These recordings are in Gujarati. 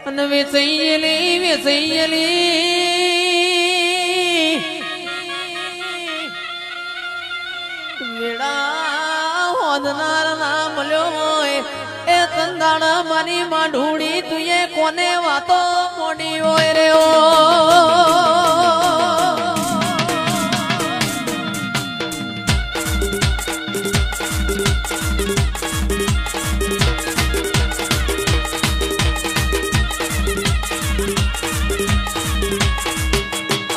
અને વેચૈયેલી વેડા હોદનાર ના મળ્યો હોય એ તંદાણ મારી માં ઢૂળી તુંએ કોને વાતો મોડી હોય રે ઓ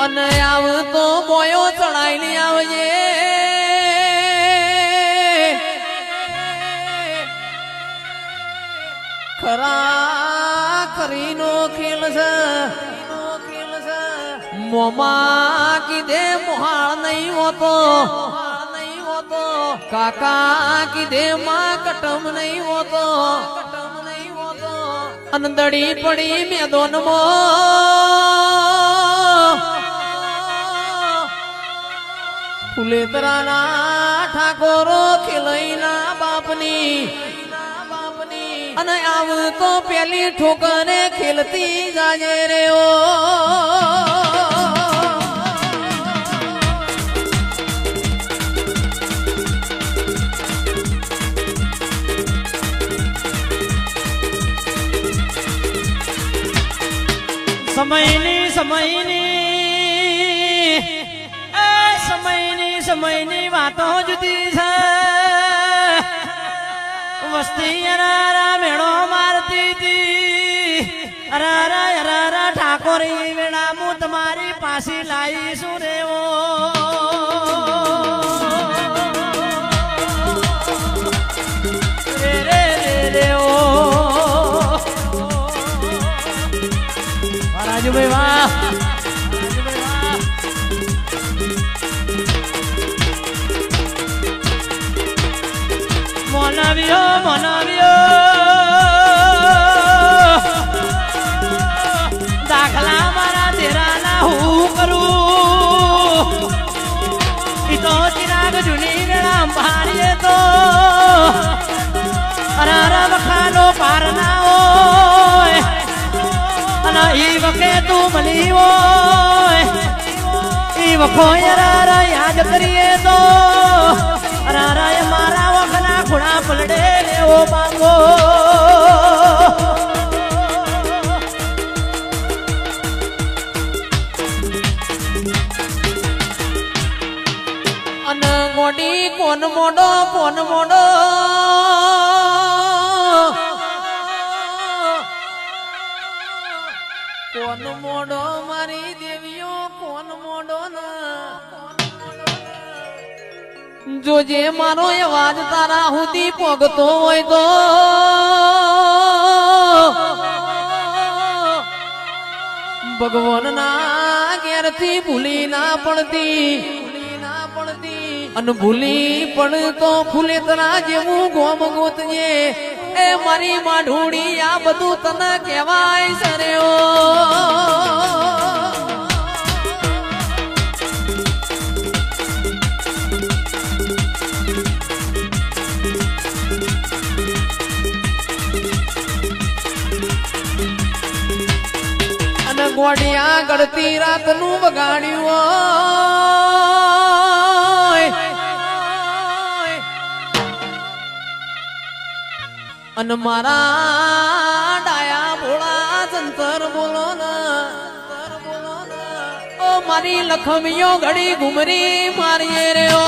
અને આવતો બોયો ચડાઈને આવજે ખરા ખરીનો ખેલ છે મોમાં કીધે મોહાળ નહીં હોતો કાકા કીધે માં કટમ નહીં હોતો અંદડી પડી મેદોનમાં ફુલેતરાના ઠાકોરો ખેલઈના બાપની અને આવતો પેલી ઠોકરે ખેલતી જાજે રે ઓ સમયની વાતો જુદી છે વસ્તી અરારા મેળો મારતી હતી અરારા ઠાકોરી વેળા હું તમારી પાસે લાવીશું રેવો રે રે ઓ રાજુભાઈ વાહ મનાવ્યો દાખલા મારા તેરાના હું કરું ઈ તો ચિરાગ જૂની વેળા ભારીએ તો અરારા વખાનો પાર ના હોય અને ઈ વખે તું મળી હોય ઈ વખો અરારા યાદ કરીએ તો અરારા મારા વખના ખુણા પલડે એવો માંગો અને ગોડી કોન મોડો મારી દેવીઓ કોન મોડો જોજે મારો અવાજ તારા સુધી પોગતો હોય તો ભગવાન ના ઘેરથી ભૂલી ના પડતી અને ભૂલી પડતો ફૂલેતરા જેવું ગોમ ગોતજે એ મારી માઢુડી આ બધું તને કહેવાય સરે ઓ ગોડિયા ગળતી રાત નું વગાડ્યું અને મારા ડાયા ભોળા જંતર બોલો ઓ મારી લખમીઓ ઘડી ઘુમરી મારીએ રે ઓ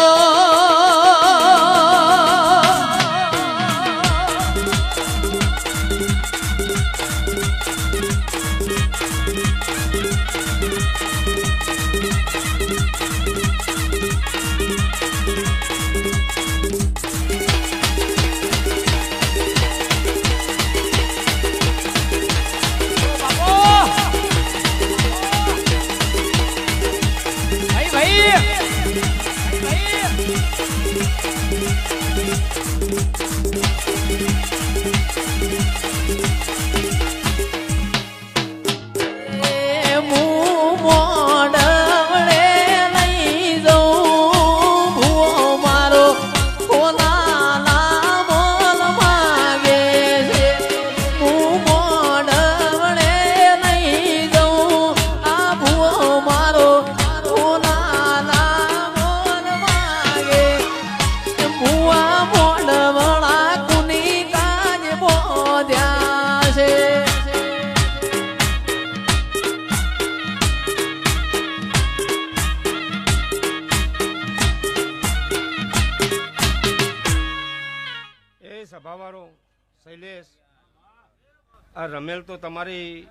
આ રમેલ તો તમારી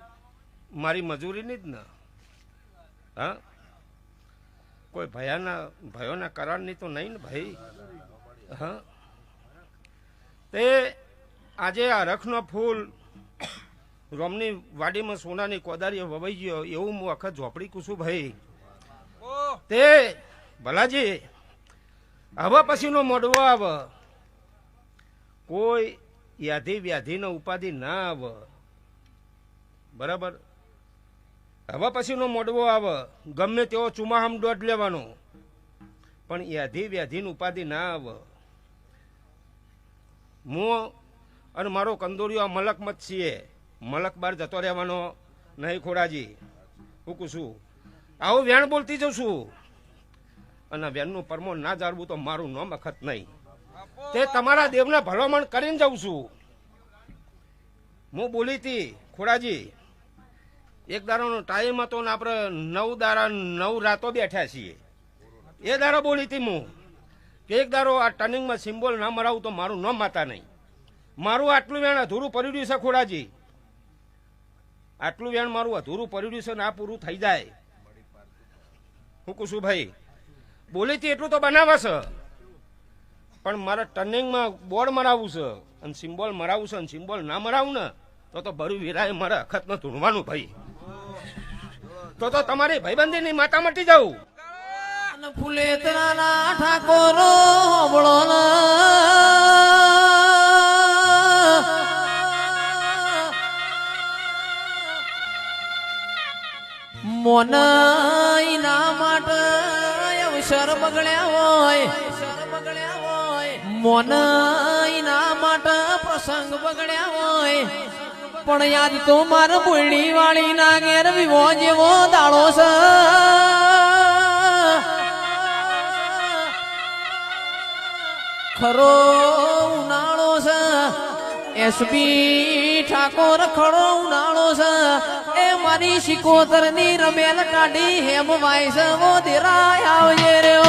મારી મજૂરીની જ ને, હા, કોઈ ભયોના કરારની તો નહીં ને ભાઈ. હા, તે આજે આ રખનો ફૂલ રોમની વાડીમાં સોનાની કોદારીએ વવાઈ ગયો એવું હું આખા ઝોપડી કું છું ભાઈ. તે ભલાજી હવે પછીનો મોડવો આવે, કોઈ યાધી વ્યાધીનો ઉપાધિ ના આવે, બરાબર. હવે પછીનો મોડવો આવે ગમે તેવો ચુમાહમ દોઢ લેવાનો, પણ યાધી વ્યાધીની ઉપાધિ ના આવે. હું અને મારો કંદોરિયો આ મલકમત છીએ, મલક બાર જતો રહેવાનો નહીં ખોડાજી. હું કહું છું આવું વેણ બોલતી જઉં છું, અને વેણનું પરમો ના જાળવું તો મારું નામ અખત નહીં. તે તમારા દેવને ભલામણ કરીને જાઉં છું. હું બોલી હતી ખોડાજી, એક દાડાનો ટાઈમ હતો ને આપણે 9 દાડા 9 રાતો બેઠા છીએ. એ દાડા બોલી હતી હું કે એક દાડો આ ટર્નિંગમાં સિમ્બોલ ના મરાવું તો મારું નામ માતા નહીં. મારું આટલું વેણ અધૂરું પડ્યું છે ખોડાજી, આટલું વેણ મારું અધૂરું પડ્યું છે ને આ પૂરું થઈ જાય. હું કહું છું ભાઈ બોલી હતી એટલું તો બનાવે છે, પણ મારે ટર્નિંગમાં બોર્ડ મરાવવું છે અને સિમ્બોલ મરાવવું છે, અને સિમ્બોલ ના મરાવું ને તો ભરું વીરાએ મારે અખતમાં ધૂણવાનું ભાઈ. તો તમારી ભાઈબંધીની માતા મટી જાઉં. ફુલેતરાના ઠાકોરો હોબળો મોનાઈના માટે અવસર બગડ્યા હોય, મોનાઈના માટે પ્રસંગ બગડ્યા હોય, પણ યાદ તો મારા બોયડી વાળી ના ઘેર વિવો જેવો દાડો છે. ખરો ઉનાળો છે, એસબી ઠાકોર ખરો ઉનાળો છે. એ મારી શિકોતર ની રમેલ કાઢી હેમ વાય છે, વો દેરાય આવજે રહ્યો.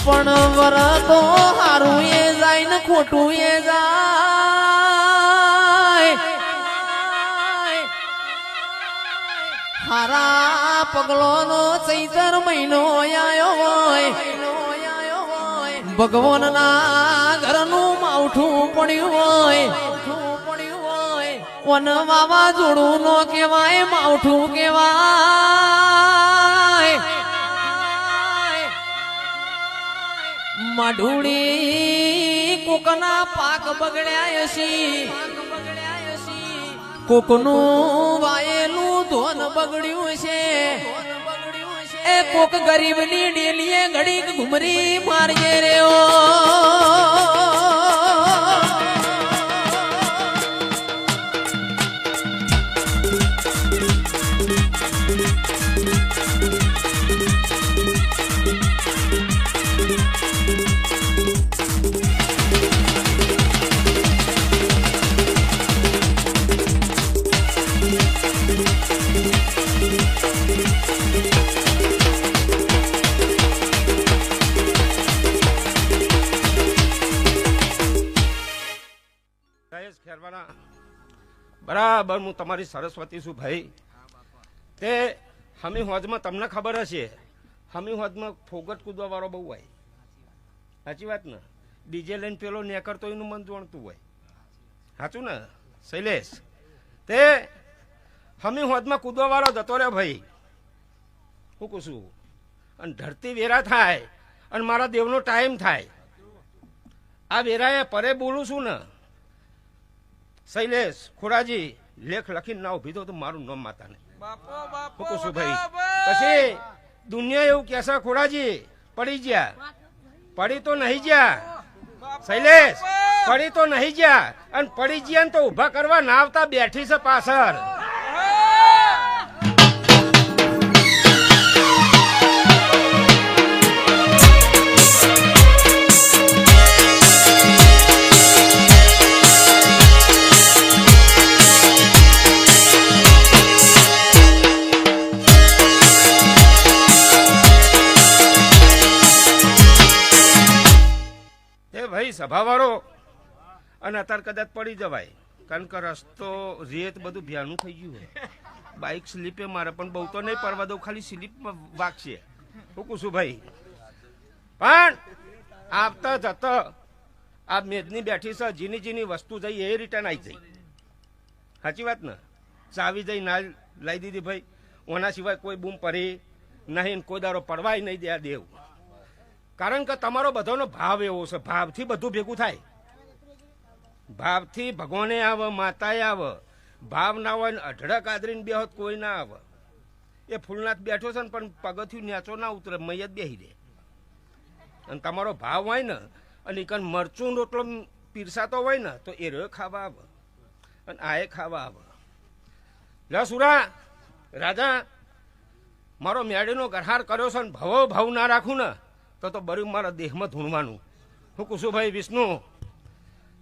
પણ વર તો હારું એ જાય ને ખોટું એ જાય. હારા પગલો નો ચૈતર મહિનો આયો હોય, ભગવાન ના ઘરનું માવઠું પડ્યું હોય, વન વાવાઝોડું નો કેવાય માવઠું કેવાય. માઢુડી કોકના પાક બગડ્યા છે, કોકનું વાયેલું ધોન બગડ્યું છે. એ કોક ગરીબની ડેલીએ ઘડીક ઘુમરી મારજે રહ્યો. બરાબર હું તમારી સરસ્વતી છું ભાઈ. તે હમી હોજમાં તમને ખબર હશે, હમી હોજમાં ફોગટ કૂદવા વાળો બહુ હોય, સાચી વાત ને. ડીજે લઈને પેલો નેકરતો એનું મન જોણતું હોય, સાચું ને શૈલેષ. તે હમી હોજમાં કૂદવા વાળો જતો રહ્યો ભાઈ. હું કહું છું અને ધરતી વેરા થાય અને મારા દેવનો ટાઈમ થાય. આ વેરાએ પરે બોલું છું ને શૈલેષ ખોડાજી, લેખ લખીને ના ઉભી તો મારું નામ માતા ને. હું કહું છું ભાઈ પછી દુનિયા એવું કહેશે ખોડાજી પડી ગયા, પડી તો નહીં ગયા શૈલેષ, પડી તો નહીં ગયા, અને પડી ગયા ને તો ઉભા કરવા ના આવતા બેઠી છે પાછળ. સભાવાળો અને અત્યારે કદાચ પડી જવાય કારણ કે રસ્તો રેત બધું ભ્યાનું થઈ ગયું હોય બાઇક સ્લીપે મારે પણ બહુ તો નહીં પરવા દઉં ખાલી સ્લીપમાં વાગશે હું કુશુભાઈ પણ આવતા જતા આ મેદની બેઠી છે જીની જીની વસ્તુ જઈ એ રિટર્ન આવી જઈ સાચી વાત ને ચાવી જઈ ના લઈ દીધી ભાઈ ઓના સિવાય કોઈ બૂમ પડી નહીં કોઈ દારો પડવાય નહીં દે દેવ કારણ કે તમારો બધાનો ભાવ એવો છે ભાવથી બધું ભેગું થાય ભાવથી ભગવાને આવે માતાએ આવે ભાવ ના હોય ને અઢળક આદરીને બે હોત કોઈ ના આવે એ ફૂલનાથ બેઠો છે ને પણ પગથિયું નેચો ના ઉતરે મૈયત બેહી દે અને તમારો ભાવ હોય ને અને કન મરચું રોટલો પીરસાતો હોય ને તો એ રહ્યો ખાવા આવે અને આ એ ખાવા આવે લે સુરા રાજા મારો મેળીનો ગરહાર કર્યો છે ને ભાવ ના રાખું ને તો બર્યું મારા દેહમાં ધૂણવાનું હું કુશુભાઈ વિષ્ણુ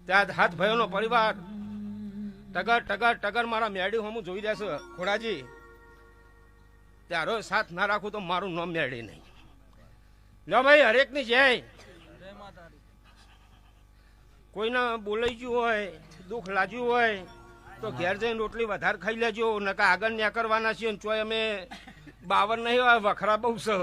ત્યાં હાથ ભાઈઓનો પરિવાર ટગર ટગર ટગર મારા મેળી હું જોઈ રહ્યા છે ખોડાજી ત્યારો સાથ ના રાખું તો મારું નામ મેળી નહીં લો ભાઈ હરેકની જય કોઈને બોલાઈ ગયું હોય દુઃખ લાગ્યું હોય તો ઘેર જઈને રોટલી વધારે ખાઈ લેજો નકા આગળ ન્યા કરવાના છીએ ચોય અમે બાવર નહીં હોય વખરા બહુ છે